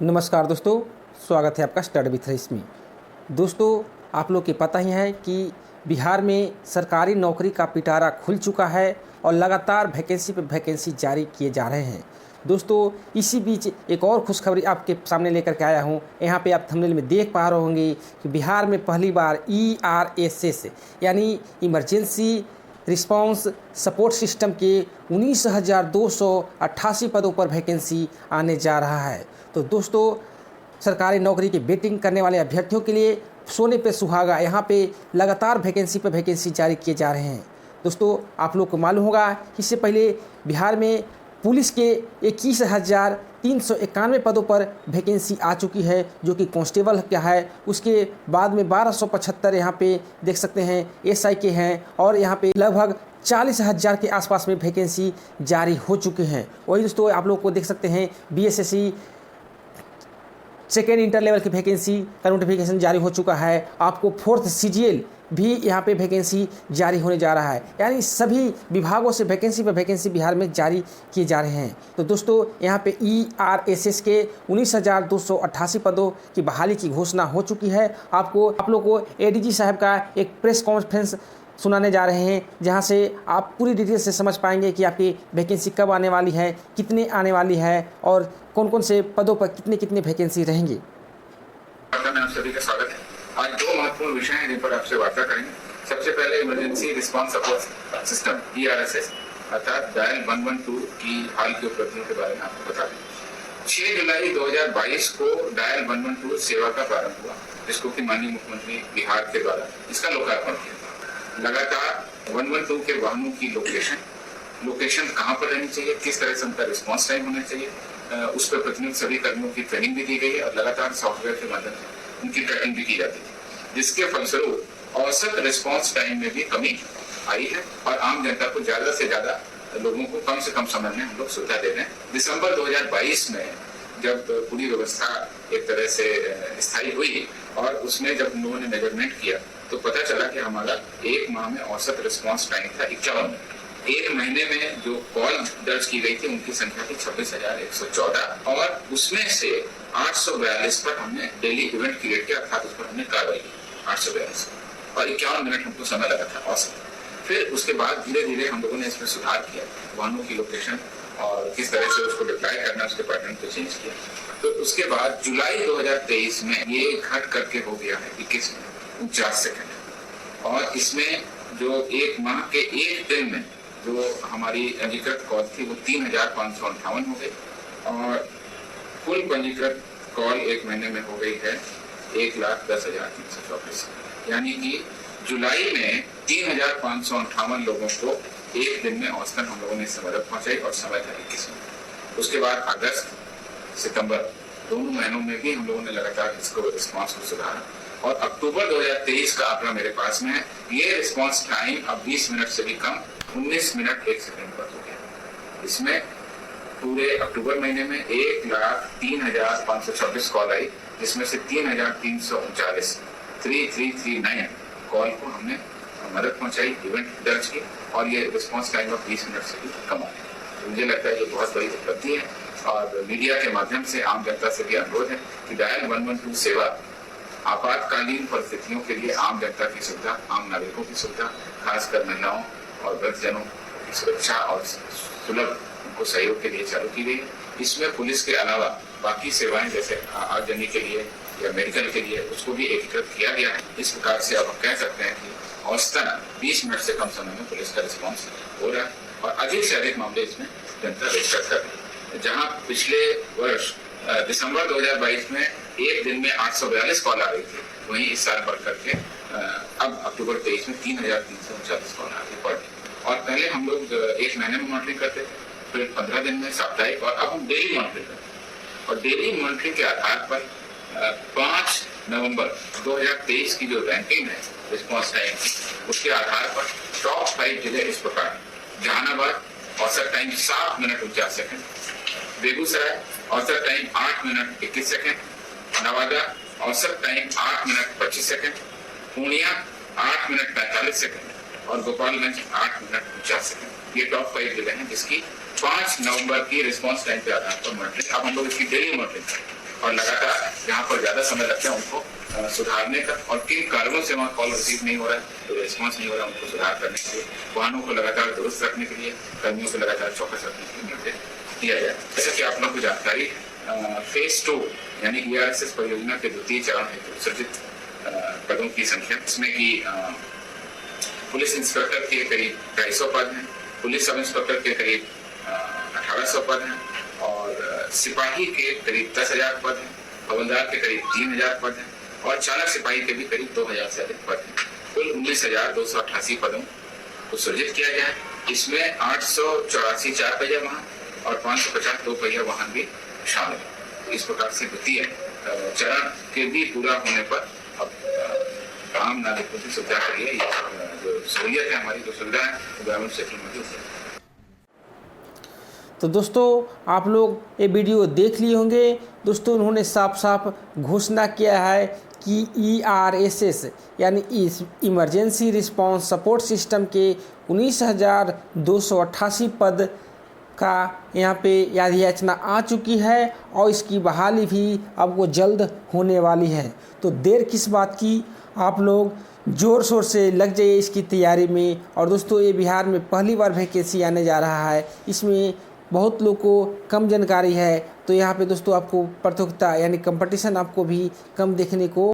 नमस्कार दोस्तों, स्वागत है आपका स्टडी विथ रश्मि। दोस्तों, आप लोग के पता ही है कि बिहार में सरकारी नौकरी का पिटारा खुल चुका है और लगातार वैकेंसी पे वैकेंसी जारी किए जा रहे हैं। दोस्तों, इसी बीच एक और खुशखबरी आपके सामने लेकर के आया हूँ। यहाँ पे आप थंबनेल में देख पा रहे होंगे कि बिहार में पहली बार ERSS यानी इमरजेंसी रिस्पांस सपोर्ट सिस्टम के 19,288 पदों पर वैकेंसी आने जा रहा है। तो दोस्तों, सरकारी नौकरी की वेटिंग करने वाले अभ्यर्थियों के लिए सोने पे सुहागा, यहाँ पे लगातार वैकेंसी पे वैकेंसी जारी किए जा रहे हैं। दोस्तों, आप लोग को मालूम होगा कि इससे पहले बिहार में पुलिस के 21,391 पदों पर वैकेंसी आ चुकी है, जो कि कांस्टेबल क्या है। उसके बाद में 1275 यहाँ पे देख सकते हैं SI के हैं और यहाँ पे लगभग 40,000 के आसपास में वैकेंसी जारी हो चुके हैं। वही दोस्तों, आप लोग को देख सकते हैं BSSC सेकेंड इंटर लेवल की वैकेंसी का नोटिफिकेशन जारी हो चुका है। आपको 4th CGL भी यहाँ पे वैकेंसी जारी होने जा रहा है। यानी सभी विभागों से वैकेंसी पे वैकेंसी बिहार में जारी किए जा रहे हैं। तो दोस्तों, यहाँ पे ERSS के 19,288 पदों की बहाली की घोषणा हो चुकी है। आप लोग को ADG साहब का एक प्रेस कॉन्फ्रेंस सुनाने जा रहे हैं, जहां से आप पूरी डिटेल से समझ पाएंगे कि आपकी वैकेंसी कब आने वाली है, कितने आने वाली है और कौन कौन से पदों पर कितने कितने वैकेंसी रहेंगे। आप सभी का स्वागत है। आज दो महत्वपूर्ण विषय हैं जिन पर आपसे वार्ता करेंगे। सबसे पहले emergency response support system ERSS अर्थात डायल 112 की हाल की उपलब्धियों के बारे में आपको बता दें। 6 जुलाई 2022 को डायल 112 सेवा का प्रारंभ हुआ, जिसको कि माननीय मुख्यमंत्री बिहार के द्वारा इसका लोकार्पण किया। लगातार 112 के वाहनों की लोकेशन कहाँ पर रहनी चाहिए, किस तरह से उनका रिस्पांस टाइम होना चाहिए, उस पर प्रतिनियुक्त सभी कर्मियों की ट्रेनिंग भी दी गई है और लगातार सॉफ्टवेयर के माध्यम से उनकी ट्रैकिंग भी की जाती थी, जिसके फलस्वरूप औसत रिस्पांस टाइम में भी कमी आई है और आम जनता को ज्यादा से ज्यादा लोगों को कम से कम समय में हम लोग सुविधा दे रहे हैं। दिसंबर 2022 में जब पूरी व्यवस्था एक तरह से स्थायी हुई और उसमें जब हम लोगों ने मेजरमेंट किया तो पता चला कि हमारा एक माह में औसत रिस्पांस टाइम था 51 मिनट। एक महीने में जो कॉल दर्ज की गई थी उनकी संख्या थी 26,114 और उसमें से 842 पर हमने डेली इवेंट क्रिएट किया, अर्थात उस पर हमने कार्रवाई की 842 और 51 मिनट हमको समय लगा था औसत। फिर उसके बाद धीरे धीरे हम लोगों ने इसमें सुधार किया, वाहनों की लोकेशन और किस तरह से उसको डिप्लॉय करना, उसके पैटर्न को चेंज किया। तो उसके बाद जुलाई 2023 में ये घट करके हो गया है 21 मिनट 49 सेकंड और इसमें जो एक माह के एक दिन में जो हमारी पंजीकृत कॉल थी वो 3,558 हो गई और कुल पंजीकृत कॉल एक महीने में हो गई है 1,10,324। यानी कि जुलाई में 3,558 लोगों को एक दिन में औसतन हम लोगों ने इससे मदद पहुंचाई और समय था 21 मिनट। उसके बाद अगस्त सितंबर दोनों महीनों में भी हम लोगों ने लगातार इसको रिस्पॉन्स को सुधारा और अक्टूबर 2023 का आंकड़ा मेरे पास में है। ये रिस्पॉन्स टाइम अब 20 मिनट से भी कम 19 मिनट 1 सेकंड पर हो गया। इसमें पूरे अक्टूबर महीने में 1,03,526 कॉल आई, जिसमें से 3,339 कॉल को हमने मदद पहुंचाई, इवेंट दर्ज की और ये रिस्पॉन्स टाइम अब 20 मिनट से भी कम आ गया। तो मुझे लगता है ये बहुत बड़ी उपलब्धि है और मीडिया के माध्यम से आम जनता से भी अनुरोध है कि डायल 112 सेवा आपातकालीन परिस्थितियों के लिए आम जनता की सुविधा, आम नागरिकों की सुविधा, खासकर महिलाओं और वृद्धजनों की सुरक्षा और सुलभ उनको सहयोग के लिए चालू की गई। इसमें पुलिस के अलावा बाकी सेवाएं जैसे आगजनी के लिए या मेडिकल के लिए उसको भी एकीकृत किया गया है। इस प्रकार से अब हम कह सकते हैं कि औसतन 20 मिनट से कम समय में पुलिस का रिस्पॉन्स हो रहा है और अधिक से अधिक मामले इसमें जनता रजिस्टर कर रही है। जहाँ पिछले वर्ष दिसंबर 2022 में एक दिन में 842 कॉल आ रही थी, वहीं इस साल बढ़ करके अब अक्टूबर 23 में 3,339 कॉल आ रही है। और पहले हम लोग एक महीने में मॉनिटरिंग करते थे, फिर 15 दिन में, साप्ताहिक और अब हम डेली मॉनिटरिंग करते हैं। और डेली मॉनिटरिंग के आधार पर 5 नवंबर 2023 की जो रैंकिंग है रिस्पॉन्स टाइम की, उसके आधार पर टॉप 5 जिले इस प्रकार: जहानाबाद औसत टाइम 7 मिनट 49 सेकंड, बेगूसराय औसत टाइम 8 मिनट 21 सेकंड, नवादा औसत time 8 minute 25 second, Purnia 8 minute 45 second और गोपालगंज 8 मिनट 49 सेकंड। ये टॉप 5 जिले हैं जिसकी 5 नवंबर की रिस्पॉन्स टाइम के आधार पर मॉनिटरिंग, अब हम लोग इसकी डेली मॉनिटरिंग करें और लगातार जहाँ पर ज़्यादा समय लगता है उनको सुधारने का, और किन कारणों से वहाँ कॉल रिसीव नहीं हो रहा है, तो रिस्पॉन्स नहीं हो रहा है, उनको सुधार करने के लिए, वाहनों को लगातार दुरुस्त रखने के लिए, कर्मियों को लगातार चौकस रखने के लिए निर्देश दिया जाए। जैसे कि आप लोग को जानकारी, फेज 2 यानी ERSS परियोजना के द्वितीय चरण हेतु सृजित पदों की संख्या, इसमें कि पुलिस इंस्पेक्टर के करीब 250 पद हैं, पुलिस सब इंस्पेक्टर के करीब 1800 पद हैं, और सिपाही के करीब 10,000 पद हैं, हवलदार के करीब 3,000 पद हैं, और चालक सिपाही के भी करीब 2,000 से अधिक पद हैं। कुल 19,288 पदों को सृजित किया गया है। इसमें 884 4 पहिया वाहन और 550 2 पहिया वाहन भी शामिल है। इस प्रकार से द्वितीय चरण के भी पूरा होने पर अब आम नागरिकों की सुविधा के लिए जो सहूलियत है, हमारी जो सुविधा है, ग्रामीण क्षेत्र में भी उपलब्ध है। तो दोस्तों आप लोग ये वीडियो देख लिए होंगे। दोस्तों उन्होंने साफ साफ घोषणा किया है कि ERSS यानी इमरजेंसी रिस्पांस सपोर्ट सिस्टम के 19,288 पद का यहाँ पे याचना आ चुकी है, और इसकी बहाली भी अब वो जल्द होने वाली है। तो देर किस बात की, आप लोग ज़ोर शोर से लग जाइए इसकी तैयारी में। और दोस्तों ये बिहार में पहली बार वैकेंसी आने जा रहा है, इसमें बहुत लोग को कम जानकारी है, तो यहाँ पे दोस्तों आपको प्रतियोगिता यानी कंपटीशन आपको भी कम देखने को